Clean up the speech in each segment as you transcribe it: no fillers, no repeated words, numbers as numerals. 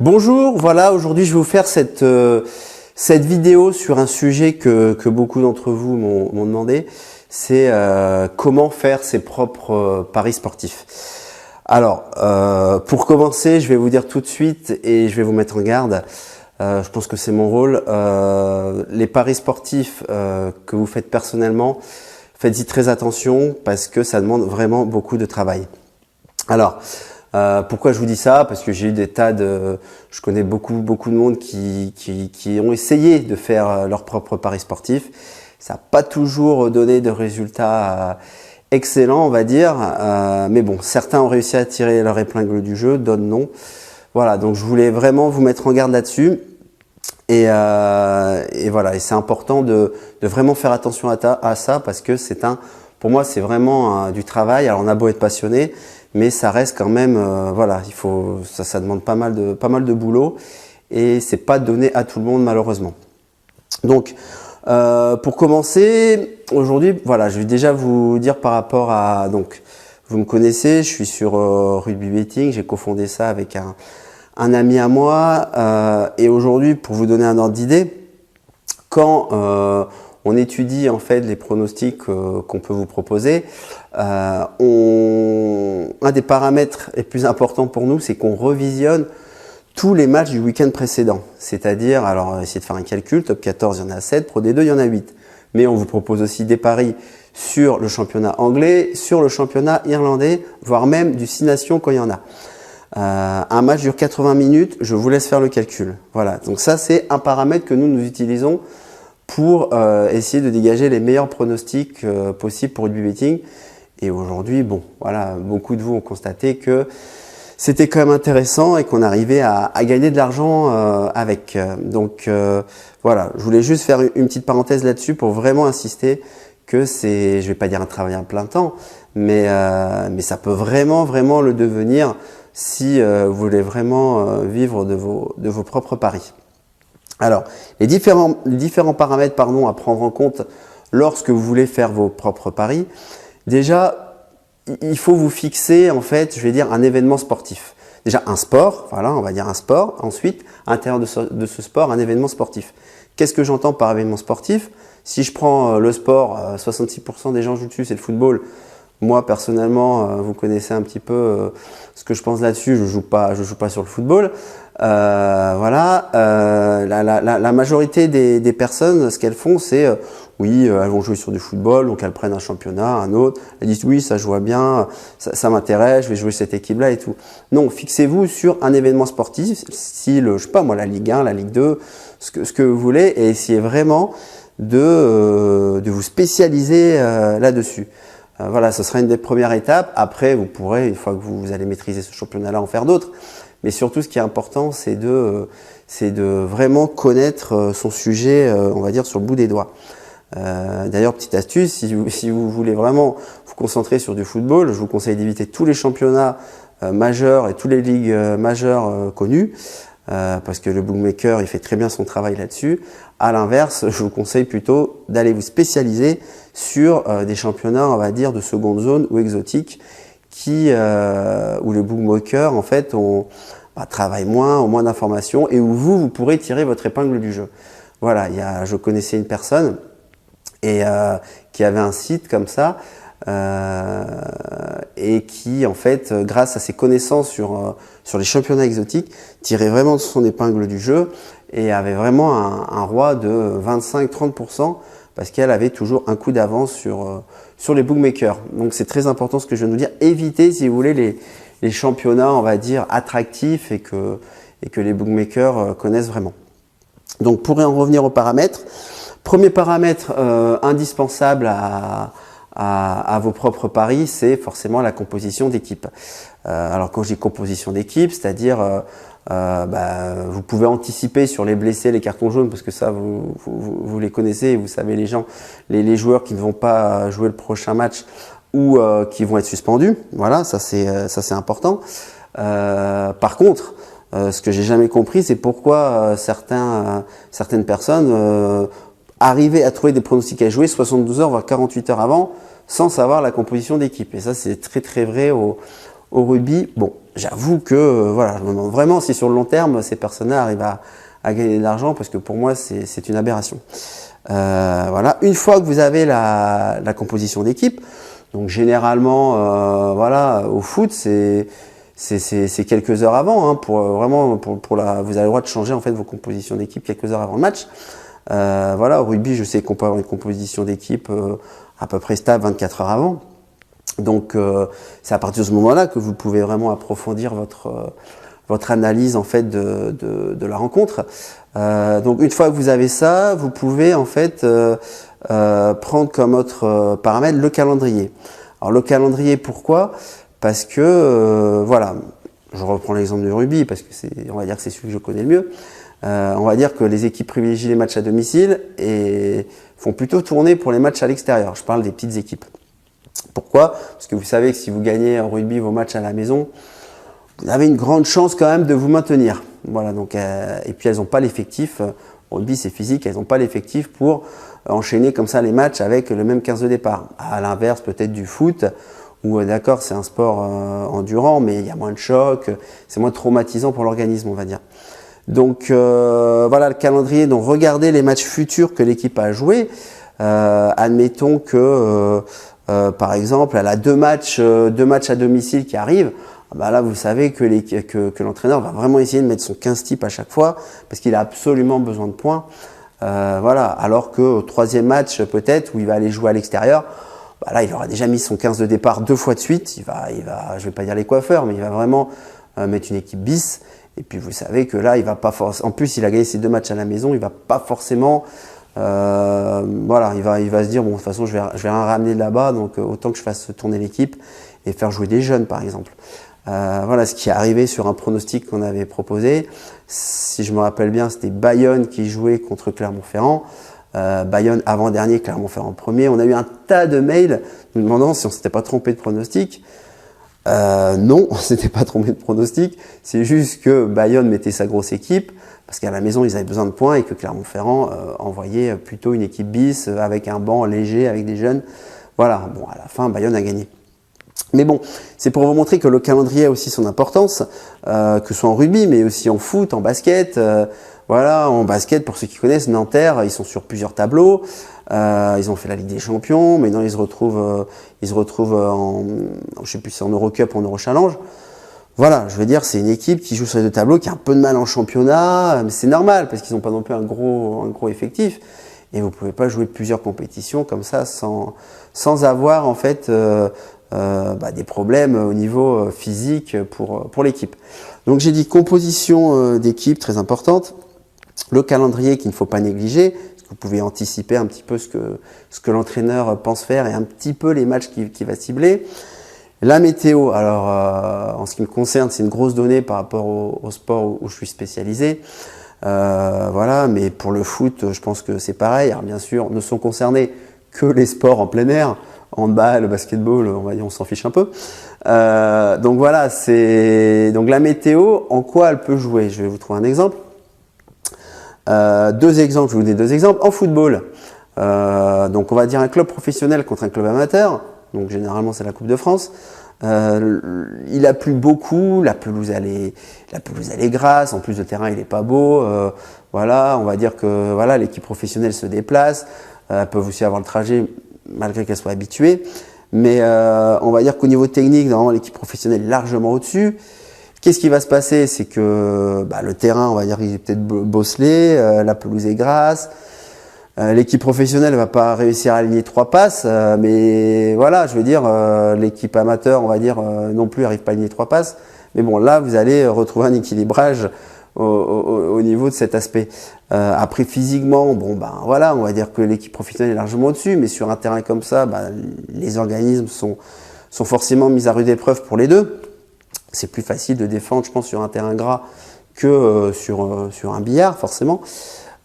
Bonjour, voilà, aujourd'hui je vais vous faire cette vidéo sur un sujet que beaucoup d'entre vous m'ont demandé, c'est comment faire ses propres paris sportifs. Alors, pour commencer, je vais vous dire tout de suite et je vais vous mettre en garde, je pense que c'est mon rôle, les paris sportifs que vous faites personnellement, faites-y très attention parce que ça demande vraiment beaucoup de travail. Alors, pourquoi je vous dis ça? Parce que j'ai eu je connais beaucoup de monde qui ont essayé de faire leur propre pari sportif. Ça n'a pas toujours donné de résultats excellents, on va dire. Mais bon, certains ont réussi à tirer leur épingle du jeu, d'autres non. Voilà, donc je voulais vraiment vous mettre en garde là-dessus. Et voilà, et c'est important de vraiment faire attention à ça parce que pour moi, c'est vraiment du travail. Alors, on a beau être passionné, mais ça reste quand même, voilà, ça demande pas mal de boulot et c'est pas donné à tout le monde malheureusement. Donc, pour commencer, aujourd'hui, voilà, je vais déjà vous dire par rapport à, donc, vous me connaissez, je suis sur Rugby Betting, j'ai cofondé ça avec un ami à moi et aujourd'hui, pour vous donner un ordre d'idée, quand on étudie en fait les pronostics qu'on peut vous proposer, un des paramètres les plus importants pour nous, c'est qu'on revisionne tous les matchs du week-end précédent. C'est-à-dire, alors essayez de faire un calcul, top 14 il y en a 7, Pro D2 il y en a 8. Mais on vous propose aussi des paris sur le championnat anglais, sur le championnat irlandais, voire même du 6 nations quand il y en a. Un match dure 80 minutes, je vous laisse faire le calcul. Voilà, donc ça c'est un paramètre que nous utilisons pour essayer de dégager les meilleurs pronostics possibles pour Rugby Betting. Et aujourd'hui, bon, voilà, beaucoup de vous ont constaté que c'était quand même intéressant et qu'on arrivait à gagner de l'argent avec. Donc voilà, je voulais juste faire une petite parenthèse là-dessus pour vraiment insister que c'est, je vais pas dire un travail à plein temps, mais ça peut vraiment le devenir si vous voulez vraiment vivre de vos propres paris. Alors, les différents paramètres à prendre en compte lorsque vous voulez faire vos propres paris. Déjà, il faut vous fixer, en fait, je vais dire un événement sportif. Déjà, un sport, voilà, on va dire un sport. Ensuite, à l'intérieur de ce sport, un événement sportif. Qu'est-ce que j'entends par événement sportif? Si je prends le sport, 66% des gens jouent dessus, c'est le football. Moi, personnellement, vous connaissez un petit peu ce que je pense là-dessus. Je joue pas sur le football. Voilà. La majorité des personnes, ce qu'elles font, c'est oui, elles vont jouer sur du football, donc elles prennent un championnat, un autre. Elles disent oui, ça je vois bien, ça m'intéresse, je vais jouer cette équipe-là et tout. Non, fixez-vous sur un événement sportif, style, je sais pas moi, la Ligue 1, la Ligue 2, ce que vous voulez, et essayez vraiment de vous spécialiser là-dessus. Voilà, ce sera une des premières étapes. Après, vous pourrez, une fois que vous allez maîtriser ce championnat-là, en faire d'autres. Mais surtout, ce qui est important, c'est de vraiment connaître son sujet, on va dire, sur le bout des doigts. D'ailleurs, petite astuce, si vous voulez vraiment vous concentrer sur du football, je vous conseille d'éviter tous les championnats majeurs et toutes les ligues majeures connues. Parce que le bookmaker, il fait très bien son travail là-dessus. À l'inverse, je vous conseille plutôt d'aller vous spécialiser sur des championnats, on va dire, de seconde zone ou exotiques, où le bookmaker, en fait, travaille moins, ont moins d'informations et où vous pourrez tirer votre épingle du jeu. Voilà, je connaissais une personne qui avait un site comme ça et qui, en fait, grâce à ses connaissances sur les championnats exotiques, tirait vraiment de son épingle du jeu et avait vraiment un roi de 25-30% parce qu'elle avait toujours un coup d'avance sur les bookmakers. Donc c'est très important ce que je viens de vous dire. Évitez, si vous voulez, les championnats, on va dire, attractifs et que les bookmakers connaissent vraiment. Donc pour en revenir aux paramètres, premier paramètre indispensable à vos propres paris, c'est forcément la composition d'équipe. Alors quand je dis composition d'équipe, c'est-à-dire vous pouvez anticiper sur les blessés, les cartons jaunes, parce que ça vous les connaissez et vous savez les joueurs qui ne vont pas jouer le prochain match ou qui vont être suspendus. Voilà, ça c'est important. Par contre, ce que j'ai jamais compris, c'est pourquoi certaines personnes arrivaient à trouver des pronostics à jouer 72 heures voire 48 heures avant, sans savoir la composition d'équipe. Et ça, c'est très vrai au rugby, bon, j'avoue que voilà, je me demande vraiment si sur le long terme, ces personnes-là arrivent à gagner de l'argent, parce que pour moi, c'est une aberration. Voilà, une fois que vous avez la composition d'équipe, donc généralement, voilà, au foot, c'est quelques heures avant, hein, vous avez le droit de changer en fait vos compositions d'équipe quelques heures avant le match. Voilà, au rugby, je sais qu'on peut avoir une composition d'équipe à peu près stable 24 heures avant. Donc c'est à partir de ce moment-là que vous pouvez vraiment approfondir votre analyse en fait de la rencontre. Donc une fois que vous avez ça, vous pouvez en fait prendre comme autre paramètre le calendrier. Alors le calendrier, pourquoi? Parce que voilà, je reprends l'exemple du rugby parce que on va dire que c'est celui que je connais le mieux. On va dire que les équipes privilégient les matchs à domicile et font plutôt tourner pour les matchs à l'extérieur. Je parle des petites équipes. Pourquoi? Parce que vous savez que si vous gagnez en rugby vos matchs à la maison, vous avez une grande chance quand même de vous maintenir. Voilà, donc, et puis elles n'ont pas l'effectif, au rugby c'est physique, elles n'ont pas l'effectif pour enchaîner comme ça les matchs avec le même 15 de départ. À l'inverse peut-être du foot, où d'accord c'est un sport endurant, mais il y a moins de chocs, c'est moins traumatisant pour l'organisme on va dire. Donc voilà le calendrier, donc regardez les matchs futurs que l'équipe a joués. Admettons que par exemple elle a deux matchs à domicile qui arrivent. Bah là, vous savez que l'entraîneur va vraiment essayer de mettre son 15 type à chaque fois parce qu'il a absolument besoin de points. Voilà. Alors qu'au troisième match, peut-être, où il va aller jouer à l'extérieur, bah là, il aura déjà mis son 15 de départ 2 fois de suite. Il va, je vais pas dire les coiffeurs, mais il va vraiment mettre une équipe bis. Et puis, vous savez que là, il va pas forcément. En plus, il a gagné ses 2 matchs à la maison, il va pas forcément. Voilà, il va se dire bon, de toute façon, je vais rien ramener de là-bas, donc autant que je fasse tourner l'équipe et faire jouer des jeunes, par exemple. Voilà ce qui est arrivé sur un pronostic qu'on avait proposé. Si je me rappelle bien, c'était Bayonne qui jouait contre Clermont-Ferrand. Bayonne avant-dernier, Clermont-Ferrand premier. On a eu un tas de mails nous demandant si on s'était pas trompé de pronostic. Non, on s'était pas trompé de pronostic. C'est juste que Bayonne mettait sa grosse équipe parce qu'à la maison ils avaient besoin de points et que Clermont-Ferrand envoyait plutôt une équipe bis avec un banc léger, avec des jeunes. Voilà. Bon, à la fin, Bayonne a gagné. Mais bon, c'est pour vous montrer que le calendrier a aussi son importance, que ce soit en rugby, mais aussi en foot, en basket. Voilà, en basket, pour ceux qui connaissent, Nanterre, ils sont sur plusieurs tableaux. Ils ont fait la Ligue des Champions, maintenant ils se retrouvent en, je sais plus, c'est en Eurocup ou en Eurochallenge. Voilà, je veux dire, c'est une équipe qui joue sur les 2 tableaux, qui a un peu de mal en championnat, mais c'est normal parce qu'ils n'ont pas non plus un gros effectif. Et vous pouvez pas jouer plusieurs compétitions comme ça sans avoir en fait des problèmes au niveau physique pour l'équipe. Donc j'ai dit composition d'équipe très importante, le calendrier qu'il ne faut pas négliger, parce que vous pouvez anticiper un petit peu ce que l'entraîneur pense faire et un petit peu les matchs qu'il va cibler. La météo, alors en ce qui me concerne, c'est une grosse donnée par rapport au sport où je suis spécialisé. Voilà, mais pour le foot, je pense que c'est pareil. Alors bien sûr, ne sont concernés que les sports en plein air. Handball, le basketball, on va dire, on s'en fiche un peu. Donc voilà, donc la météo, en quoi elle peut jouer? Je vais vous trouver un exemple. 2 exemples, je vais vous donner 2 exemples. En football, donc on va dire un club professionnel contre un club amateur. Donc généralement c'est la Coupe de France. Il a plu beaucoup, la pelouse elle est grasse, en plus le terrain il est pas beau. Voilà, on va dire que voilà, l'équipe professionnelle se déplace. Elles peuvent aussi avoir le trajet malgré qu'elle soit habituée. Mais on va dire qu'au niveau technique, normalement, l'équipe professionnelle est largement au-dessus. Qu'est-ce qui va se passer? C'est que le terrain, on va dire, il est peut-être bosselé, la pelouse est grasse. L'équipe professionnelle va pas réussir à aligner 3 passes, mais voilà, je veux dire, l'équipe amateur, on va dire, non plus arrive pas à aligner 3 passes. Mais bon, là, vous allez retrouver un équilibrage au niveau de cet aspect. Après physiquement, voilà, on va dire que l'équipe professionnelle est largement au-dessus, mais sur un terrain comme ça, les organismes sont forcément mis à rude épreuve pour les deux. C'est plus facile de défendre, je pense, sur un terrain gras que sur un billard, forcément.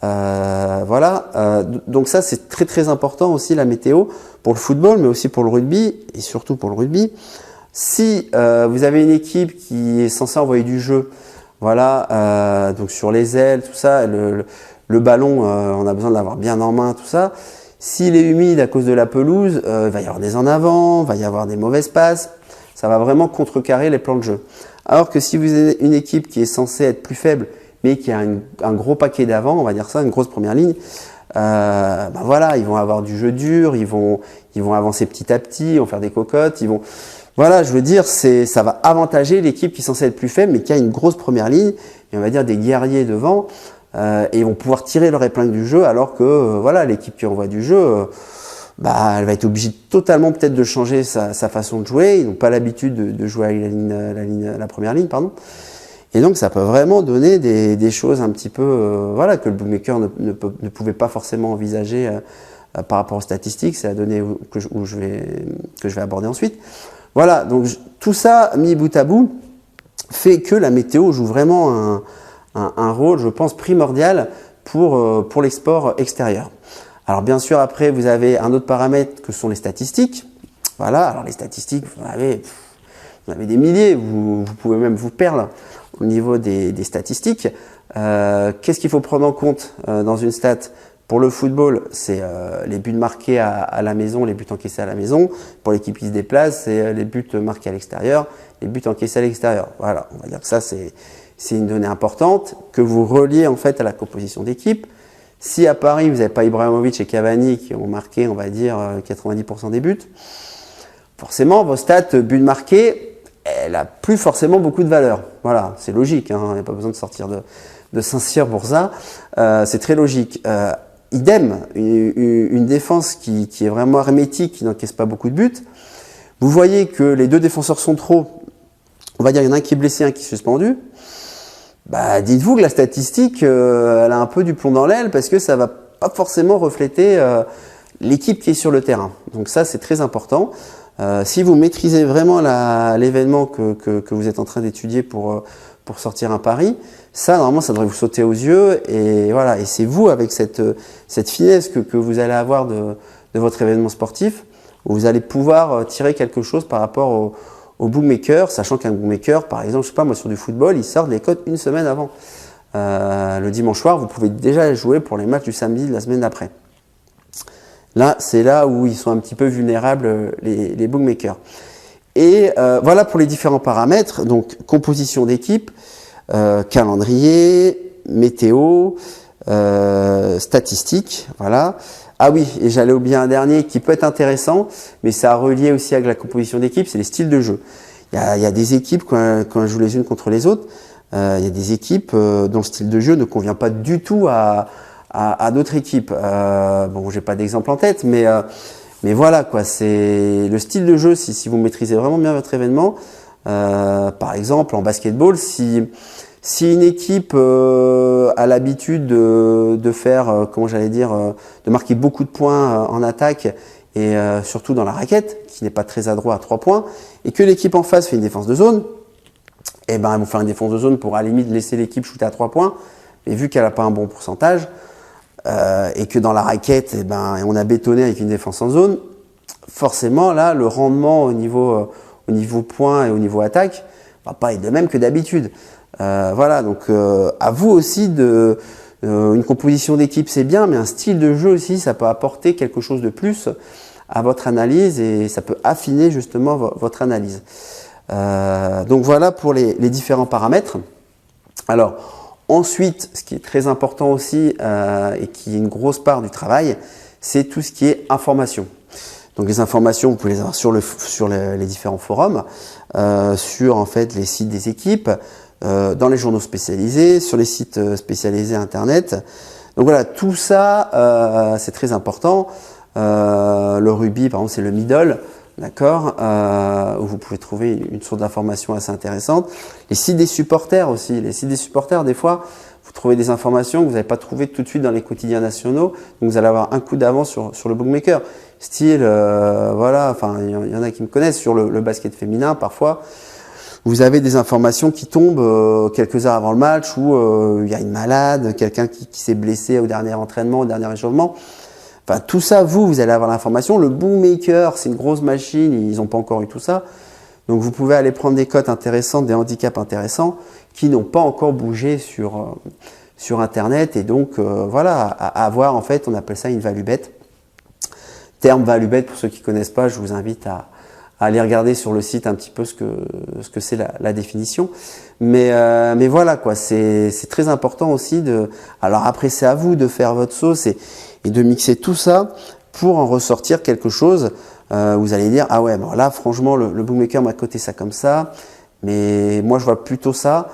Voilà. Donc ça, c'est très très important aussi, la météo, pour le football, mais aussi pour le rugby, et surtout pour le rugby. Si vous avez une équipe qui est censée envoyer du jeu, voilà, donc sur les ailes, tout ça, le ballon, on a besoin de l'avoir bien en main, tout ça. S'il est humide à cause de la pelouse, il va y avoir des en avant, il va y avoir des mauvaises passes. ça va vraiment contrecarrer les plans de jeu. Alors que si vous avez une équipe qui est censée être plus faible, mais qui a un gros paquet d'avant, on va dire ça, une grosse première ligne, ben voilà, ils vont avoir du jeu dur, ils vont avancer petit à petit, ils vont faire des cocottes, voilà, je veux dire, ça va avantager l'équipe qui est censée être plus faible, mais qui a une grosse première ligne, et on va dire des guerriers devant, et ils vont pouvoir tirer leur épingle du jeu, alors que voilà, l'équipe qui envoie du jeu, bah, elle va être obligée totalement peut-être de changer sa façon de jouer. Ils n'ont pas l'habitude de jouer avec la première ligne, pardon. Et donc ça peut vraiment donner des choses un petit peu, voilà, que le bookmaker ne pouvait pas forcément envisager par rapport aux statistiques. C'est la donnée que je vais aborder ensuite. Voilà, donc tout ça mis bout à bout fait que la météo joue vraiment un rôle, je pense, primordial pour l'export extérieur. Alors bien sûr, après, vous avez un autre paramètre que sont les statistiques. Voilà, alors les statistiques, vous en avez des milliers, vous pouvez même vous perdre au niveau des statistiques. Qu'est-ce qu'il faut prendre en compte dans une stat? Pour le football, c'est les buts marqués à la maison, les buts encaissés à la maison. Pour l'équipe qui se déplace, c'est les buts marqués à l'extérieur, les buts encaissés à l'extérieur. Voilà, on va dire que ça, c'est une donnée importante que vous reliez en fait à la composition d'équipe. Si à Paris, vous n'avez pas Ibrahimovic et Cavani qui ont marqué, on va dire, 90% des buts, forcément, vos stats buts marqués, elle a plus forcément beaucoup de valeur. Voilà, c'est logique, hein, il n'y a pas besoin de sortir de Saint-Cyr pour ça. C'est très logique. Idem, une défense qui est vraiment hermétique, qui n'encaisse pas beaucoup de buts. Vous voyez que les deux défenseurs sont trop. On va dire, il y en a un qui est blessé, un qui est suspendu. Bah, dites-vous que la statistique, elle a un peu du plomb dans l'aile parce que ça va pas forcément refléter l'équipe qui est sur le terrain. Donc ça, c'est très important. Si vous maîtrisez vraiment l'événement que vous êtes en train d'étudier pour sortir un pari, ça, normalement, ça devrait vous sauter aux yeux. Et voilà. Et c'est vous, avec cette finesse que vous allez avoir de votre événement sportif, où vous allez pouvoir tirer quelque chose par rapport au bookmaker, sachant qu'un bookmaker, par exemple, je sais pas, moi sur du football, il sort les cotes une semaine avant. Le dimanche soir, vous pouvez déjà jouer pour les matchs du samedi de la semaine d'après. Là, c'est là où ils sont un petit peu vulnérables, les bookmakers. Et voilà pour les différents paramètres, donc composition d'équipe, calendrier, météo, statistiques, voilà. Ah oui, et j'allais oublier un dernier qui peut être intéressant, mais ça a relié aussi avec la composition d'équipe, c'est les styles de jeu. Il y a des équipes, quand elles jouent les unes contre les autres, il y a des équipes dont le style de jeu ne convient pas du tout à d'autres équipes. Bon, j'ai pas d'exemple en tête, mais voilà, quoi. C'est le style de jeu, si vous maîtrisez vraiment bien votre événement. Par exemple, en basketball, si une équipe a l'habitude de faire, comment j'allais dire, de marquer beaucoup de points en attaque et surtout dans la raquette, qui n'est pas très adroit à 3 points, et que l'équipe en face fait une défense de zone, eh ben, ils vont faire une défense de zone pour à la limite laisser l'équipe shooter à 3 points, mais vu qu'elle n'a pas un bon pourcentage, et que dans la raquette, eh ben, on a bétonné avec une défense en zone, forcément, là, le rendement au niveau points et au niveau attaque va pas être de même que d'habitude. Voilà, donc à vous aussi une composition d'équipe c'est bien, mais un style de jeu aussi, ça peut apporter quelque chose de plus à votre analyse et ça peut affiner justement votre analyse. Donc voilà pour les différents paramètres. Alors ensuite, ce qui est très important aussi et qui est une grosse part du travail, c'est tout ce qui est information. Donc les informations, vous pouvez les avoir sur les différents forums, sur en fait les sites des équipes, dans les journaux spécialisés, sur les sites spécialisés Internet. Donc voilà, tout ça, c'est très important. Le rugby, par exemple, c'est le middle, d'accord, où vous pouvez trouver une source d'information assez intéressante. Les sites des supporters aussi. Les sites des supporters, des fois, vous trouvez des informations que vous n'avez pas trouvées tout de suite dans les quotidiens nationaux. Donc vous allez avoir un coup d'avance sur le bookmaker. Style, voilà, enfin, il y en a qui me connaissent sur le basket féminin parfois. Vous avez des informations qui tombent quelques heures avant le match où il y a une malade, quelqu'un qui s'est blessé au dernier entraînement, au dernier échauffement. Enfin, tout ça, vous allez avoir l'information. Le bookmaker, c'est une grosse machine, ils n'ont pas encore eu tout ça. Donc, vous pouvez aller prendre des cotes intéressantes, des handicaps intéressants qui n'ont pas encore bougé sur Internet. Et donc, voilà, à avoir, en fait, on appelle ça une value bet. Terme value bet, pour ceux qui ne connaissent pas, je vous invite à aller regarder sur le site un petit peu ce que c'est la définition. Mais voilà quoi, c'est très important aussi de. Alors après c'est à vous de faire votre sauce et de mixer tout ça pour en ressortir quelque chose. Vous allez dire ah ouais, bon là franchement le bookmaker m'a coté ça comme ça, mais moi je vois plutôt ça.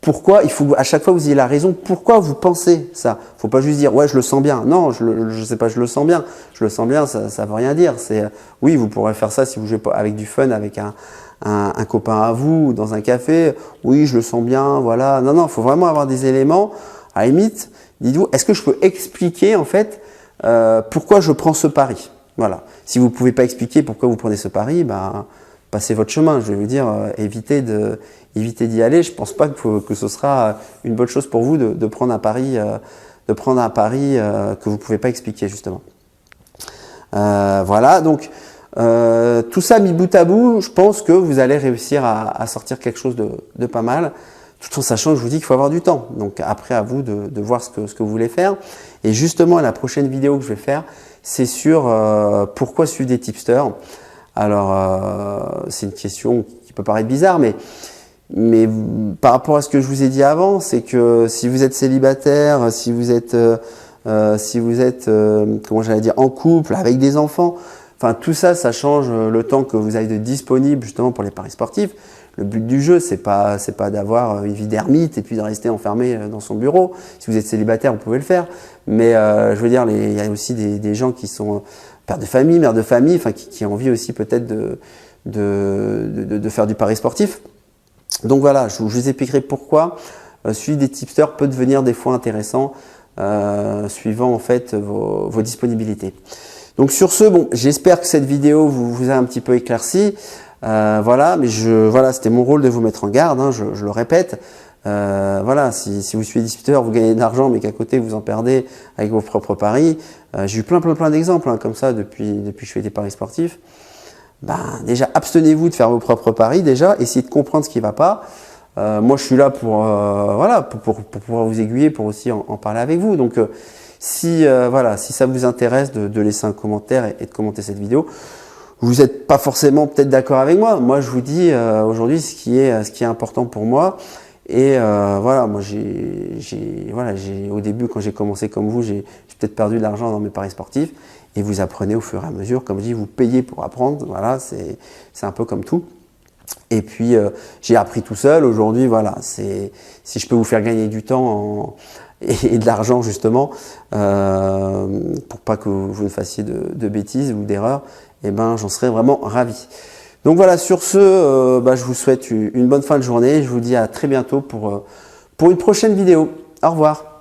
Pourquoi? Il faut à chaque fois vous ayez la raison. Pourquoi vous pensez ça? Faut pas juste dire ouais je le sens bien. Non, je sais pas, je le sens bien. Je le sens bien, ça veut rien dire. C'est oui, vous pourrez faire ça si vous jouez pas avec du fun, avec un copain à vous ou dans un café. Oui, je le sens bien. Voilà. Non, faut vraiment avoir des éléments. À la limite, dites-vous, est-ce que je peux expliquer en fait pourquoi je prends ce pari? Voilà. Si vous pouvez pas expliquer pourquoi vous prenez ce pari, ben passez votre chemin. Je vais vous dire, évitez d'y aller. Je pense pas que ce sera une bonne chose pour vous de prendre un pari, que vous pouvez pas expliquer justement. Voilà. Donc tout ça mis bout à bout, je pense que vous allez réussir à sortir quelque chose de pas mal. Tout en sachant que je vous dis qu'il faut avoir du temps. Donc après à vous de voir ce que vous voulez faire. Et justement la prochaine vidéo que je vais faire, c'est sur pourquoi suivre des tipsters. Alors c'est une question qui peut paraître bizarre, mais par rapport à ce que je vous ai dit avant, c'est que si vous êtes célibataire, si vous êtes comment j'allais dire en couple avec des enfants, enfin tout ça, ça change le temps que vous avez de disponible justement pour les paris sportifs. Le but du jeu, c'est pas d'avoir une vie d'ermite et puis de rester enfermé dans son bureau. Si vous êtes célibataire, vous pouvez le faire. Mais je veux dire, il y a aussi des gens qui sont pères de famille, mères de famille, enfin qui ont envie aussi peut-être de faire du pari sportif. Donc voilà, je vous expliquerai pourquoi suivre des tipsters peut devenir des fois intéressant suivant en fait vos disponibilités. Donc sur ce, bon, j'espère que cette vidéo vous a un petit peu éclairci. Voilà, mais voilà, c'était mon rôle de vous mettre en garde, hein, je le répète. Voilà, si vous suivez des tipsters, vous gagnez de l'argent, mais qu'à côté vous en perdez avec vos propres paris. J'ai eu plein d'exemples hein, comme ça depuis que je fais des paris sportifs. Ben, déjà, abstenez-vous de faire vos propres paris, déjà, essayez de comprendre ce qui ne va pas. Moi, je suis là pour pouvoir vous aiguiller, pour aussi en parler avec vous. Donc, si ça vous intéresse de laisser un commentaire et de commenter cette vidéo. Vous n'êtes pas forcément peut-être d'accord avec moi. Moi, je vous dis aujourd'hui ce qui est important pour moi. Et voilà, moi, au début, quand j'ai commencé comme vous, j'ai peut-être perdu de l'argent dans mes paris sportifs. Et vous apprenez au fur et à mesure. Comme je dis, vous payez pour apprendre. Voilà, c'est un peu comme tout. Et puis, j'ai appris tout seul. Aujourd'hui, voilà, si je peux vous faire gagner du temps et de l'argent justement, pour pas que vous ne fassiez de bêtises ou d'erreurs, eh ben, j'en serais vraiment ravi. Donc voilà, sur ce, je vous souhaite une bonne fin de journée. Je vous dis à très bientôt pour une prochaine vidéo. Au revoir.